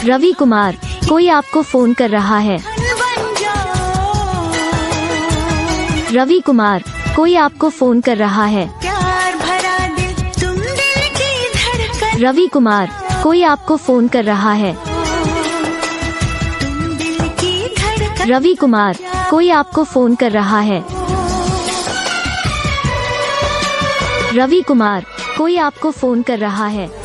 रवि कुमार, कोई आपको फोन कर रहा है। रवि कुमार, कोई आपको फोन कर रहा है। रवि कुमार, कोई आपको फोन कर रहा है। रवि कुमार, कोई आपको फोन कर रहा है। रवि कुमार, कोई आपको फोन कर रहा है।